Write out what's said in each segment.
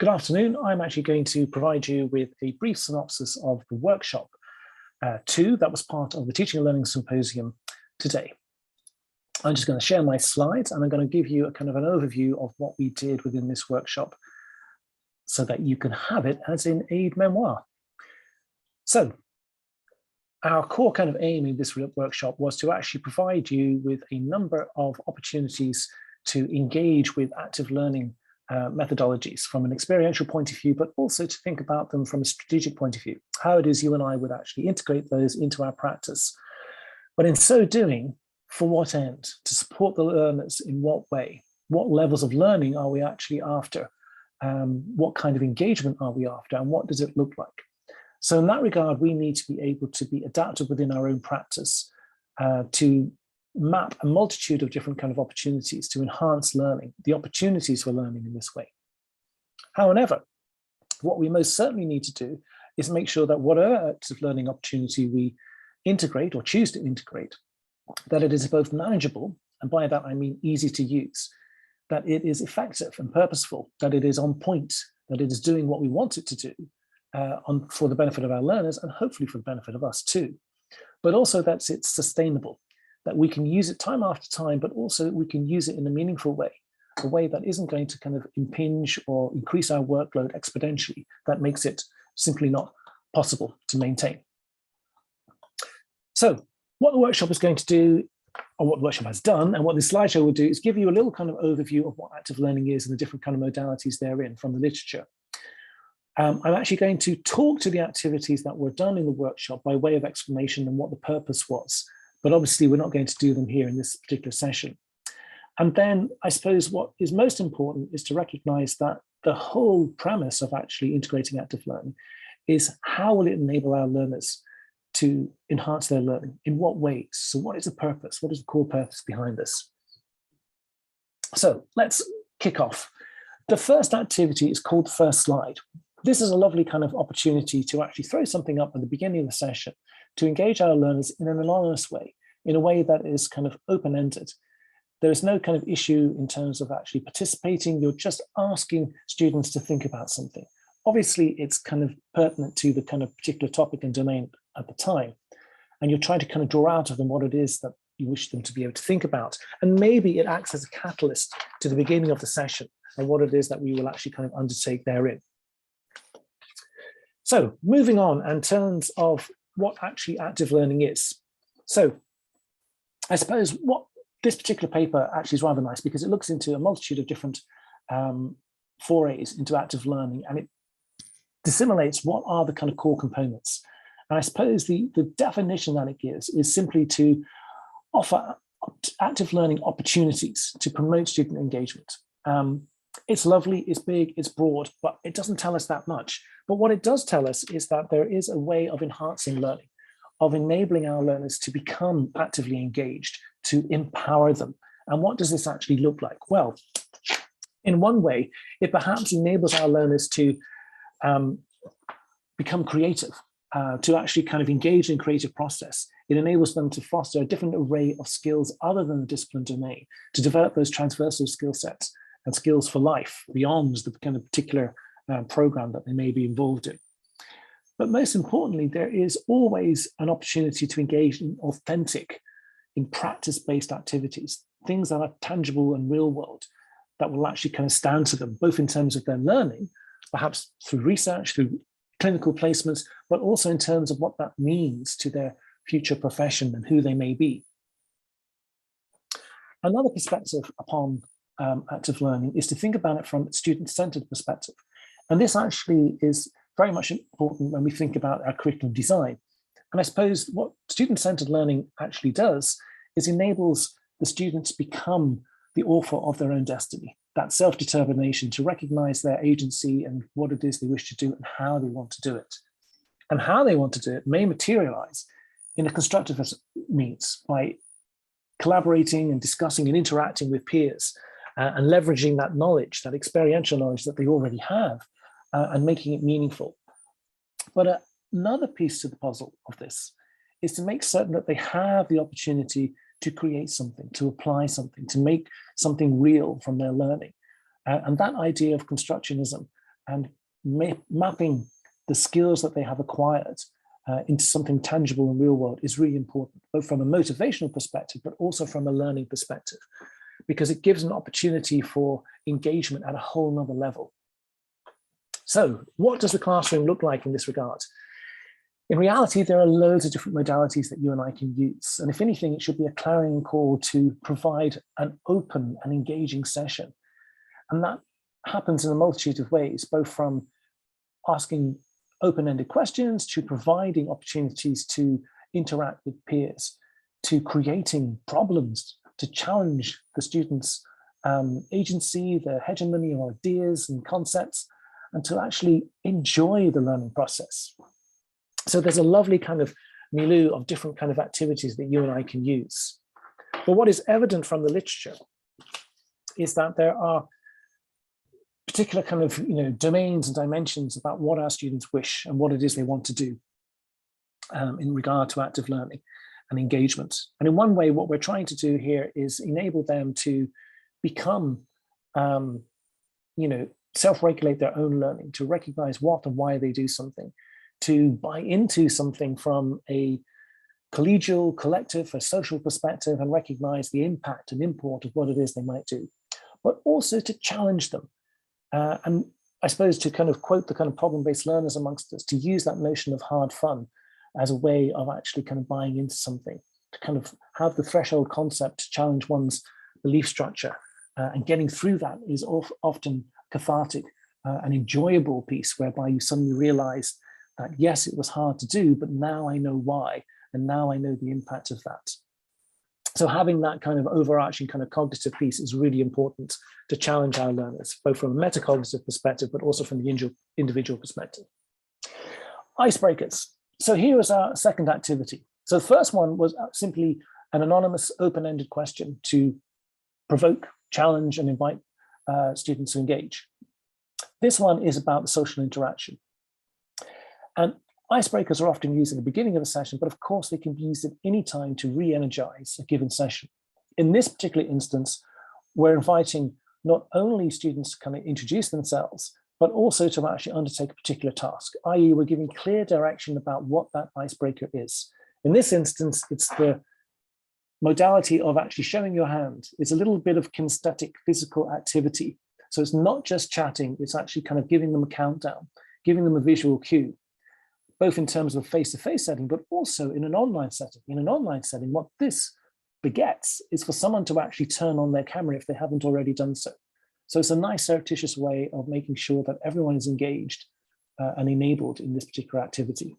Good afternoon. I'm actually going to provide you with a brief synopsis of the workshop 2 that was part of the Teaching and Learning Symposium today. I'm just going to share my slides and I'm going to give you a kind of an overview of what we did within this workshop so that you can have it as in a memoir. So our core kind of aim in this workshop was to actually provide you with a number of opportunities to engage with active learning methodologies from an experiential point of view, but also to think about them from a strategic point of view, how it is you and I would actually integrate those into our practice. But in so doing, for what end? To support the learners in what way? What levels of learning are we actually after? What kind of engagement are we after? And what does it look like? So in that regard, we need to be able to be adaptive within our own practice to map a multitude of different kind of opportunities to enhance learning, the opportunities for learning in this way. However, what we most certainly need to do is make sure that whatever active learning opportunity we integrate or choose to integrate, that it is both manageable, and by that I mean easy to use, that it is effective and purposeful, that it is on point, that it is doing what we want it to do for the benefit of our learners and hopefully for the benefit of us too, but also that it's sustainable, that we can use it time after time, but also we can use it in a meaningful way, a way that isn't going to kind of impinge or increase our workload exponentially, that makes it simply not possible to maintain. So what the workshop is going to do, or what the workshop has done, and what this slideshow will do is give you a little kind of overview of what active learning is and the different kind of modalities therein from the literature. I'm actually going to talk to the activities that were done in the workshop by way of explanation and what the purpose was. But obviously we're not going to do them here in this particular session. And then I suppose what is most important is to recognize that the whole premise of actually integrating active learning is how will it enable our learners to enhance their learning? In what ways? So what is the purpose? What is the core purpose behind this? So let's kick off. The first activity is called First Slide. This is a lovely kind of opportunity to actually throw something up at the beginning of the session to engage our learners in an anonymous way, in a way that is kind of open-ended. There is no kind of issue in terms of actually participating. You're just asking students to think about something. Obviously, it's kind of pertinent to the kind of particular topic and domain at the time. And you're trying to kind of draw out of them what it is that you wish them to be able to think about. And maybe it acts as a catalyst to the beginning of the session and what it is that we will actually kind of undertake therein. So moving on in terms of what actually active learning is. So I suppose what this particular paper actually is rather nice because it looks into a multitude of different forays into active learning, and it disseminates what are the kind of core components. And I suppose the definition that it gives is simply to offer active learning opportunities to promote student engagement. It's lovely, it's big, it's broad, but it doesn't tell us that much. But what it does tell us is that there is a way of enhancing learning, of enabling our learners to become actively engaged, to empower them. And what does this actually look like? Well, in one way, it perhaps enables our learners to become creative, to actually kind of engage in creative process. It enables them to foster a different array of skills other than the discipline domain, to develop those transversal skill sets and skills for life beyond the kind of particular program that they may be involved in. But most importantly, there is always an opportunity to engage in authentic, in practice-based activities, things that are tangible and real world, that will actually kind of stand to them, both in terms of their learning, perhaps through research, through clinical placements, but also in terms of what that means to their future profession and who they may be. Another perspective upon active learning is to think about it from a student-centered perspective. And this actually is very much important when we think about our curriculum design. And I suppose what student-centered learning actually does is enables the students to become the author of their own destiny, that self-determination to recognize their agency and what it is they wish to do and how they want to do it. And how they want to do it may materialize in a constructive means by collaborating and discussing and interacting with peers and leveraging that knowledge, that experiential knowledge that they already have, and making it meaningful. But another piece to the puzzle of this is to make certain that they have the opportunity to create something, to apply something, to make something real from their learning. And that idea of constructionism and mapping the skills that they have acquired into something tangible and real world is really important, both from a motivational perspective, but also from a learning perspective, because it gives an opportunity for engagement at a whole nother level. So what does the classroom look like in this regard? In reality, there are loads of different modalities that you and I can use. And if anything, it should be a clarion call to provide an open and engaging session. And that happens in a multitude of ways, both from asking open-ended questions to providing opportunities to interact with peers, to creating problems, to challenge the students' agency, their hegemony of ideas and concepts, and to actually enjoy the learning process. So there's a lovely kind of milieu of different kind of activities that you and I can use. But what is evident from the literature is that there are particular kind of domains and dimensions about what our students wish and what it is they want to do in regard to active learning and engagement. And in one way, what we're trying to do here is enable them to become, self-regulate their own learning, to recognize what and why they do something, to buy into something from a collegial, collective, a social perspective, and recognize the impact and import of what it is they might do, but also to challenge them. And I suppose to kind of quote the kind of problem-based learners amongst us, to use that notion of hard fun as a way of actually kind of buying into something, to kind of have the threshold concept to challenge one's belief structure. And getting through that is often cathartic, an enjoyable piece whereby you suddenly realize that, yes, it was hard to do, but now I know why, and now I know the impact of that. So having that kind of overarching kind of cognitive piece is really important to challenge our learners, both from a metacognitive perspective, but also from the individual perspective. Icebreakers. So here is our second activity. So the first one was simply an anonymous open-ended question to provoke, challenge, and invite students to engage. This one is about the social interaction. And icebreakers are often used at the beginning of a session, but of course they can be used at any time to re-energize a given session. In this particular instance, we're inviting not only students to kind of introduce themselves, but also to actually undertake a particular task, i.e. we're giving clear direction about what that icebreaker is. In this instance, it's the modality of actually showing your hand. It's a little bit of kinesthetic physical activity. So it's not just chatting, it's actually kind of giving them a countdown, giving them a visual cue, both in terms of a face-to-face setting, but also in an online setting. In an online setting, what this begets is for someone to actually turn on their camera if they haven't already done so. So it's a nice surreptitious way of making sure that everyone is engaged and enabled in this particular activity.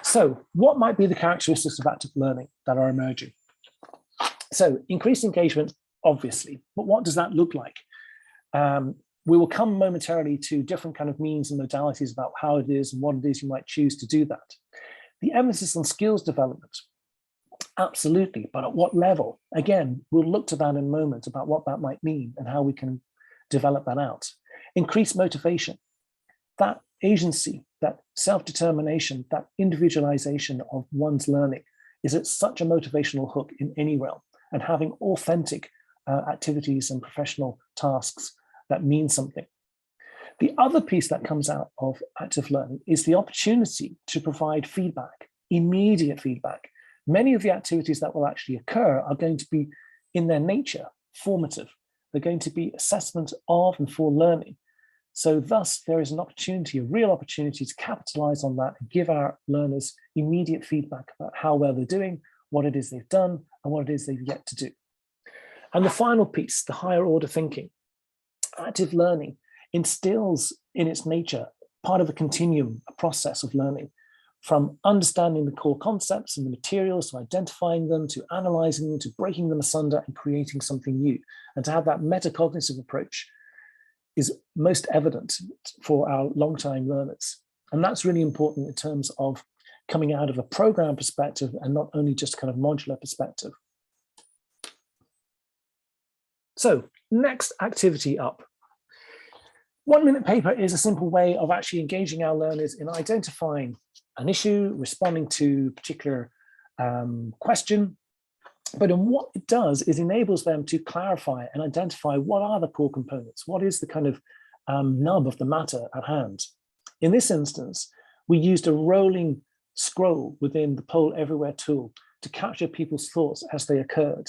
So what might be the characteristics of active learning that are emerging? So increased engagement, obviously, but what does that look like? We will come momentarily to different kind of means and modalities about how it is and what it is you might choose to do that. The emphasis on skills development, absolutely, but at what level? Again, we'll look to that in a moment about what that might mean and how we can develop that out. Increased motivation, that agency, that self-determination, that individualization of one's learning is at such a motivational hook in any realm, and having authentic activities and professional tasks that mean something. The other piece that comes out of active learning is the opportunity to provide feedback, immediate feedback. Many of the activities that will actually occur are going to be, in their nature, formative. They're going to be assessment of and for learning. So thus, there is an opportunity, a real opportunity to capitalize on that and give our learners immediate feedback about how well they're doing, what it is they've done, and what it is they've yet to do. And the final piece, the higher order thinking. Active learning instills in its nature part of a continuum, a process of learning, from understanding the core concepts and the materials, to identifying them, to analyzing them, to breaking them asunder and creating something new. And to have that metacognitive approach is most evident for our long-time learners. And that's really important in terms of coming out of a program perspective and not only just kind of modular perspective. So next activity up. 1 minute paper is a simple way of actually engaging our learners in identifying an issue, responding to a particular question, But what it does is enables them to clarify and identify what are the core components, what is the kind of nub of the matter at hand. In this instance, we used a rolling scroll within the Poll Everywhere tool to capture people's thoughts as they occurred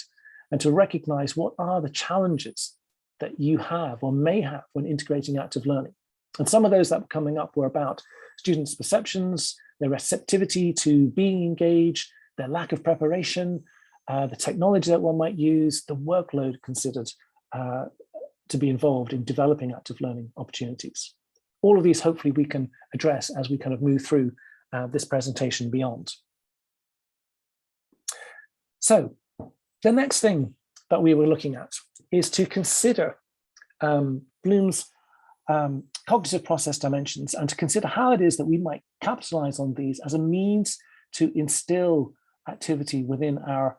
and to recognize what are the challenges that you have or may have when integrating active learning. And some of those that were coming up were about students' perceptions, their receptivity to being engaged, their lack of preparation, the technology that one might use, the workload considered to be involved in developing active learning opportunities. All of these, hopefully, we can address as we kind of move through this presentation beyond. So the next thing that we were looking at is to consider Bloom's cognitive process dimensions and to consider how it is that we might capitalize on these as a means to instill activity within our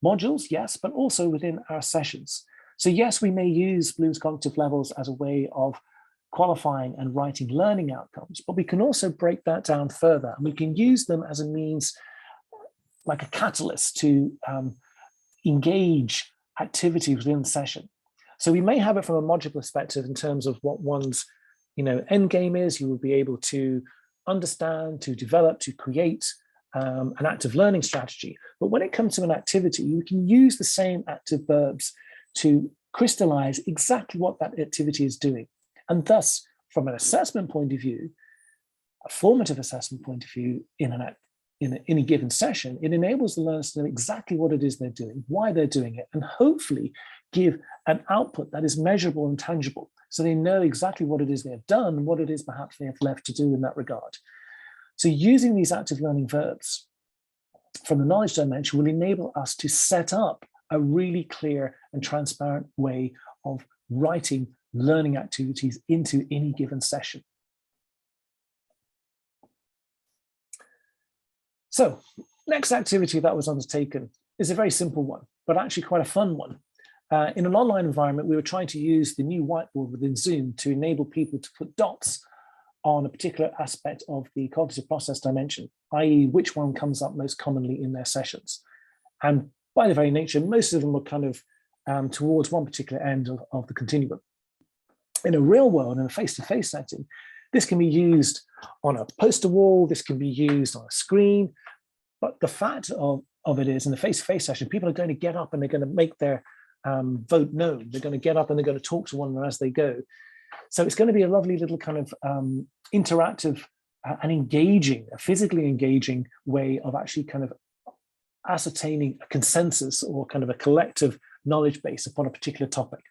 modules, yes, but also within our sessions. So yes, we may use Bloom's cognitive levels as a way of qualifying and writing learning outcomes, but we can also break that down further, and we can use them as a means, like a catalyst, to engage activity within the session. So we may have it from a modular perspective in terms of what one's end game is. You will be able to understand, to develop, to create an active learning strategy. But when it comes to an activity, you can use the same active verbs to crystallize exactly what that activity is doing. And thus, from an assessment point of view, a formative assessment point of view in any given session, it enables the learners to know exactly what it is they're doing, why they're doing it, and hopefully give an output that is measurable and tangible. So they know exactly what it is they have done and what it is perhaps they have left to do in that regard. So using these active learning verbs from the knowledge dimension will enable us to set up a really clear and transparent way of writing learning activities into any given session. So, next activity that was undertaken is a very simple one, but actually quite a fun one. In an online environment, we were trying to use the new whiteboard within Zoom to enable people to put dots on a particular aspect of the cognitive process dimension, i.e. which one comes up most commonly in their sessions. And by the very nature, most of them were kind of towards one particular end of the continuum. In a real world, in a face-to-face setting, this can be used on a poster wall, this can be used on a screen, but the fact of it is, in the face-to-face session, people are going to get up and they're going to make their vote known. They're going to get up and they're going to talk to one another as they go. So it's going to be a lovely little kind of interactive and engaging, a physically engaging way of actually kind of ascertaining a consensus or kind of a collective knowledge base upon a particular topic.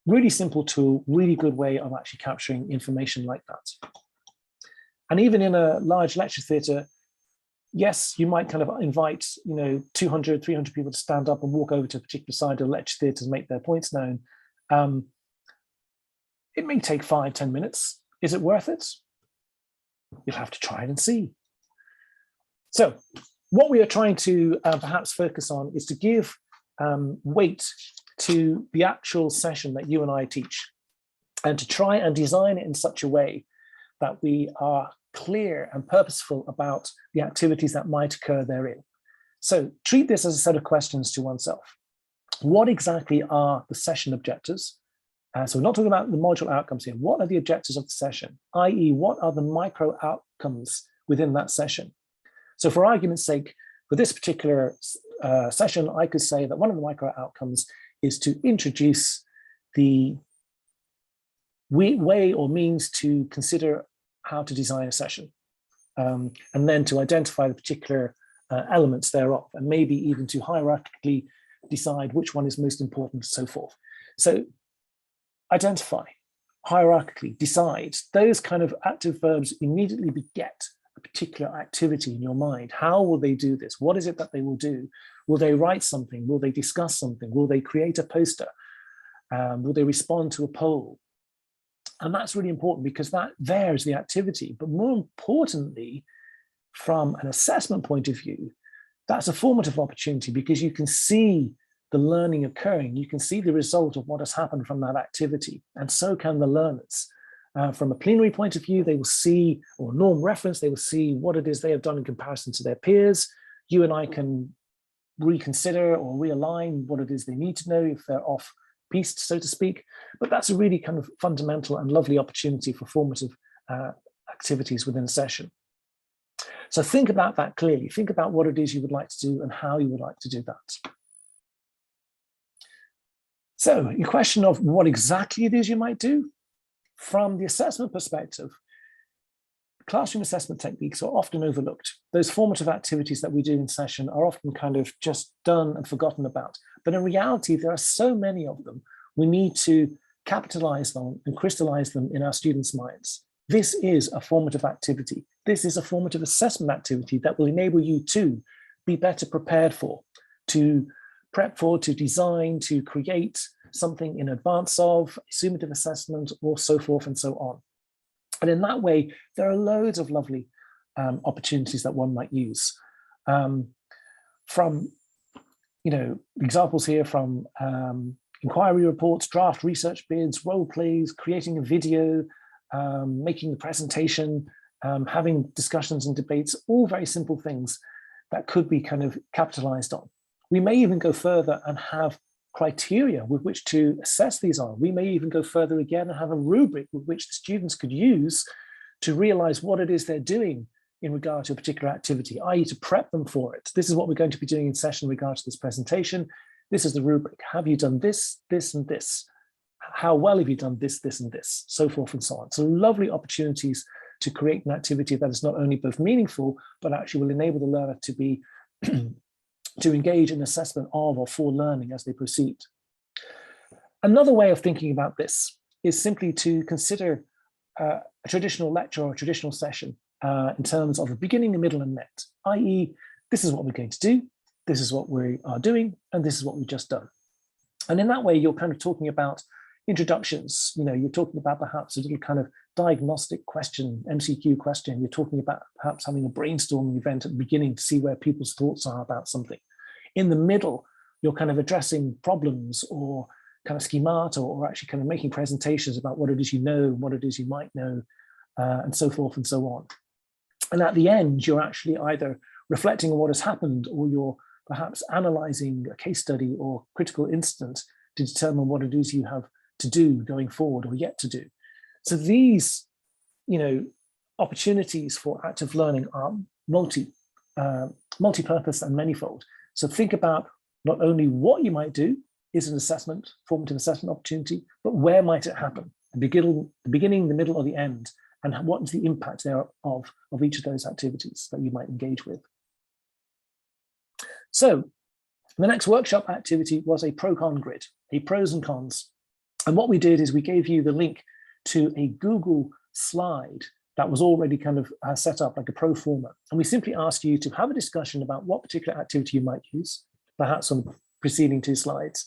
Really simple tool, really good way of actually capturing information like that. And even in a large lecture theatre, yes, you might kind of invite 200, 300 people to stand up and walk over to a particular side of the lecture theatre to make their points known. It may take 5-10 minutes. Is it worth it? You'll have to try it and see. So what we are trying to perhaps focus on is to give weight to the actual session that you and I teach, and to try and design it in such a way that we are clear and purposeful about the activities that might occur therein. So treat this as a set of questions to oneself. What exactly are the session objectives? So we're not talking about the module outcomes here. What are the objectives of the session? i.e., what are the micro outcomes within that session? So for argument's sake, for this particular session, I could say that one of the micro outcomes is to introduce the way or means to consider how to design a session, and then to identify the particular elements thereof, and maybe even to hierarchically decide which one is most important, and so forth. So identify, hierarchically decide, those kind of active verbs immediately beget a particular activity in your mind. How will they do this? What is it that they will do? Will they write something? Will they discuss something? Will they create a poster? Will they respond to a poll? And that's really important because that there is the activity. But more importantly, from an assessment point of view, that's a formative opportunity because you can see the learning occurring. You can see the result of what has happened from that activity. And so can the learners. From a plenary point of view, they will see, or norm reference, they will see what it is they have done in comparison to their peers. You and I can reconsider or realign what it is they need to know if they're off piste, so to speak. But that's a really kind of fundamental and lovely opportunity for formative activities within a session. So think about that clearly. Think about what it is you would like to do and how you would like to do that. So your question of what exactly it is you might do, from the assessment perspective, classroom assessment techniques are often overlooked. Those formative activities that we do in session are often kind of just done and forgotten about. But in reality, there are so many of them. We need to capitalize them and crystallize them in our students' minds. This is a formative activity. This is a formative assessment activity that will enable you to be better prepared for, to prep for, to design, to create something in advance of, summative assessment, or so forth and so on. And in that way, there are loads of lovely opportunities that one might use. From, examples here from inquiry reports, draft research bids, role plays, creating a video, making the presentation, having discussions and debates, all very simple things that could be kind of capitalized on. We may even go further and have criteria with which to assess these on. We may even go further again and have a rubric with which the students could use to realize what it is they're doing in regard to a particular activity, i.e. to prep them for it. This is what we're going to be doing in session in regard to this presentation. This is the rubric. Have you done this, this, and this? How well have you done this, this, and this? So forth and so on. So lovely opportunities to create an activity that is not only both meaningful, but actually will enable the learner to be to engage in assessment of or for learning as they proceed. Another way of thinking about this is simply to consider a traditional lecture or a traditional session in terms of a beginning, a middle, and end, i.e. this is what we're going to do, this is what we are doing, and this is what we've just done. And in that way, you're kind of talking about introductions. You're talking about perhaps a little kind of diagnostic question, MCQ question. You're talking about perhaps having a brainstorming event at the beginning to see where people's thoughts are about something. In the middle, you're kind of addressing problems or kind of schemata, or actually kind of making presentations about what it is you know, what it is you might know, and so forth and so on. And at the end, you're actually either reflecting on what has happened, or you're perhaps analyzing a case study or critical incident to determine what it is you have to do going forward or yet to do. So these, opportunities for active learning are multi-purpose and manifold. So think about not only what you might do is an assessment, formative assessment opportunity, but where might it happen? The beginning, the middle, or the end, and what is the impact thereof of each of those activities that you might engage with. So the next workshop activity was a pro-con grid, a pros and cons. And what we did is we gave you the link to a Google slide that was already kind of set up like a pro forma. And we simply asked you to have a discussion about what particular activity you might use, perhaps on the preceding two slides.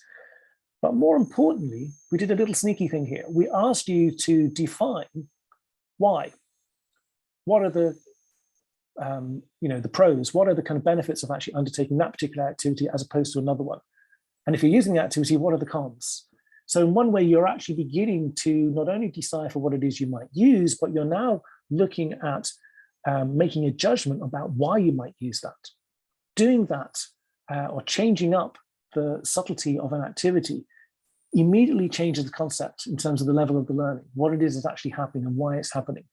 But more importantly, we did a little sneaky thing here. We asked you to define why. What are the the pros? What are the kind of benefits of actually undertaking that particular activity as opposed to another one? And if you're using the activity, what are the cons? So in one way, you're actually beginning to not only decipher what it is you might use, but you're now looking at making a judgment about why you might use that. Doing that or changing up the subtlety of an activity immediately changes the concept in terms of the level of the learning, what it is that's actually happening and why it's happening.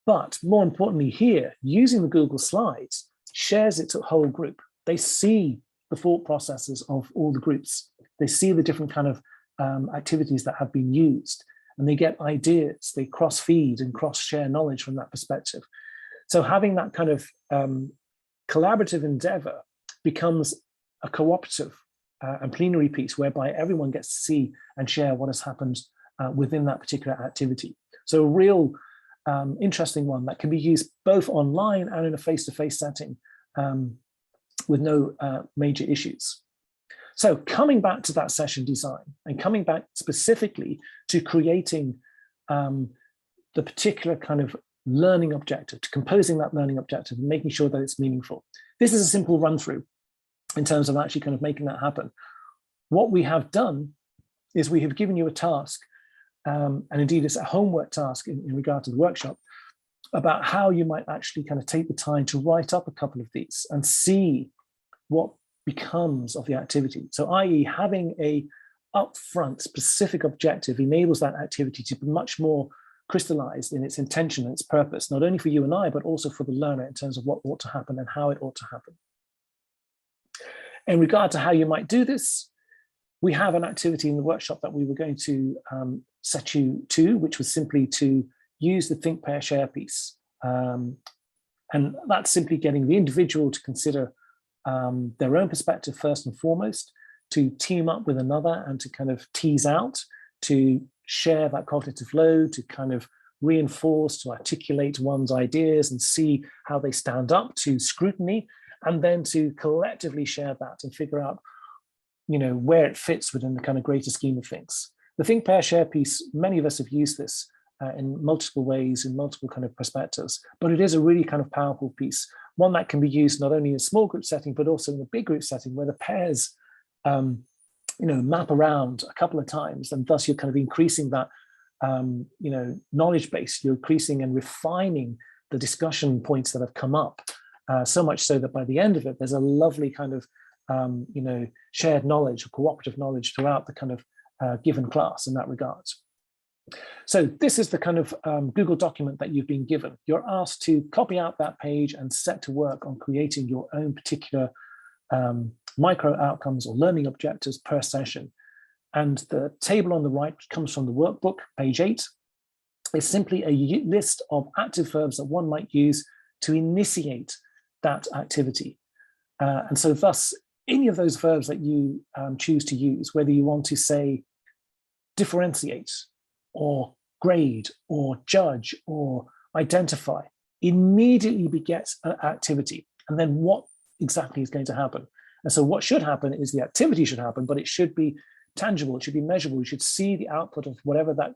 But more importantly here, using the Google Slides shares it to a whole group. They see the thought processes of all the groups. They see the different kind of activities that have been used, and they get ideas, they cross-feed and cross-share knowledge from that perspective. So having that kind of collaborative endeavor becomes a cooperative and plenary piece whereby everyone gets to see and share what has happened within that particular activity. So a real interesting one that can be used both online and in a face-to-face setting with no major issues. So coming back to that session design and coming back specifically to creating the particular kind of learning objective, to composing that learning objective and making sure that it's meaningful. This is a simple run through in terms of actually kind of making that happen. What we have done is we have given you a task, and indeed it's a homework task in regard to the workshop, about how you might actually kind of take the time to write up a couple of these and see what becomes of the activity. So i.e. having a upfront specific objective enables that activity to be much more crystallized in its intention and its purpose, not only for you and I, but also for the learner in terms of what ought to happen and how it ought to happen. In regard to how you might do this, we have an activity in the workshop that we were going to set you to, which was simply to use the think, pair, share piece. And that's simply getting the individual to consider their own perspective first and foremost, to team up with another and to kind of tease out, to share that cognitive load, to kind of reinforce, to articulate one's ideas and see how they stand up to scrutiny, and then to collectively share that and figure out, where it fits within the kind of greater scheme of things. The think, pair, share piece, many of us have used this in multiple ways, in multiple kind of perspectives, but it is a really kind of powerful piece, one that can be used not only in a small group setting, but also in a big group setting where the pairs map around a couple of times, and thus you're kind of increasing that knowledge base. You're increasing and refining the discussion points that have come up, so much so that by the end of it, there's a lovely kind of shared knowledge or cooperative knowledge throughout the kind of given class in that regard. So this is the kind of Google document that you've been given. You're asked to copy out that page and set to work on creating your own particular micro outcomes or learning objectives per session. And the table on the right, which comes from the workbook, page 8, is simply a list of active verbs that one might use to initiate that activity. And so thus, any of those verbs that you choose to use, whether you want to say differentiate or grade or judge or identify, immediately begets an activity. And then what exactly is going to happen? And so what should happen is the activity should happen, but it should be tangible, it should be measurable. You should see the output of whatever that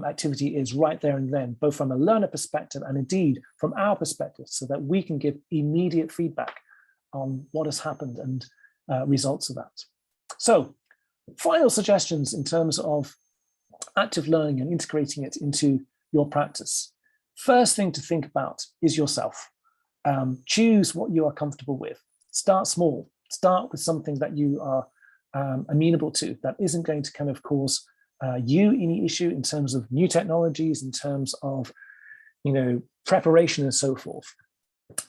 activity is right there and then, both from a learner perspective and indeed from our perspective, so that we can give immediate feedback on what has happened and results of that. So final suggestions in terms of active learning and integrating it into your practice. First thing to think about is yourself. Choose what you are comfortable with. Start small. Start with something that you are amenable to, that isn't going to kind of cause you any issue in terms of new technologies, in terms of preparation and so forth.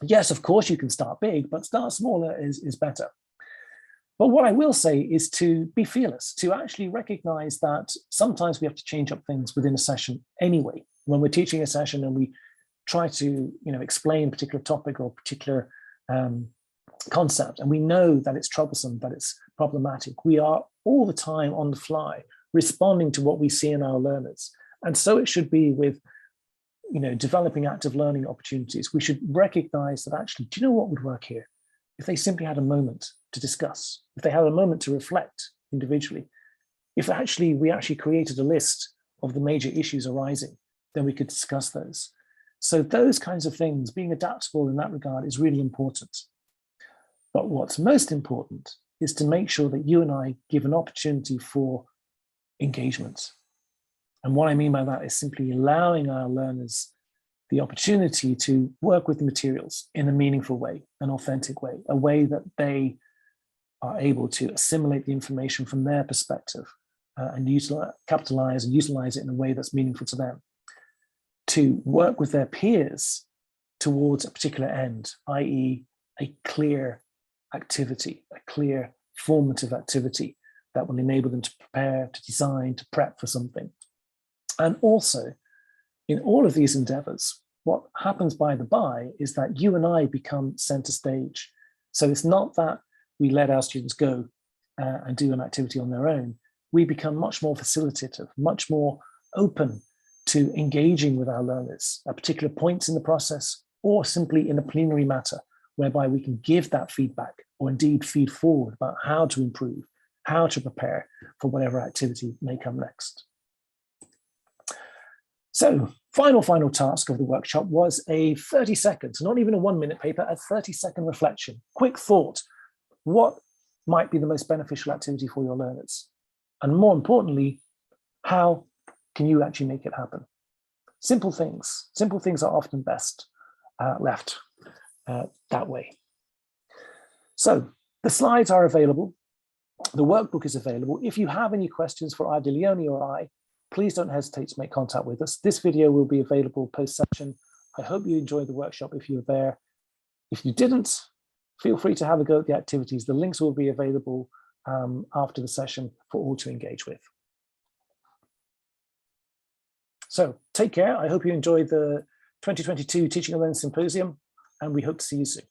Yes, of course you can start big, but start smaller is better. But what I will say is to be fearless, to actually recognize that sometimes we have to change up things within a session anyway. When we're teaching a session and we try to explain a particular topic or particular concept, and we know that it's troublesome, that it's problematic, we are all the time on the fly responding to what we see in our learners. And so it should be with developing active learning opportunities. We should recognize that actually, do you know what would work here? If they simply had a moment to discuss, if they had a moment to reflect individually, if we actually created a list of the major issues arising, then we could discuss those. So those kinds of things, being adaptable in that regard, is really important. But what's most important is to make sure that you and I give an opportunity for engagement. And what I mean by that is simply allowing our learners the opportunity to work with the materials in a meaningful way, an authentic way, a way that they are able to assimilate the information from their perspective and capitalize and utilize it in a way that's meaningful to them. To work with their peers towards a particular end, i.e. a clear activity, a clear formative activity that will enable them to prepare, to design, to prep for something. And also, in all of these endeavors, what happens by the by is that you and I become center stage. So it's not that we let our students go and do an activity on their own. We become much more facilitative, much more open to engaging with our learners at particular points in the process, or simply in a plenary matter, whereby we can give that feedback or indeed feed forward about how to improve, how to prepare for whatever activity may come next. So final task of the workshop was a 30 seconds, not even a 1-minute paper, a 30-second reflection, quick thought. What might be the most beneficial activity for your learners? And more importantly, how can you actually make it happen? Simple things are often best left that way. So The slides are available. The workbook is available. If you have any questions for either Leonie or I, please don't hesitate to make contact with us. This video will be available post-session. I hope you enjoyed the workshop if you were there. If you didn't, feel free to have a go at the activities. The links will be available after the session for all to engage with. So take care. I hope you enjoyed the 2022 Teaching and Learning Symposium, and we hope to see you soon.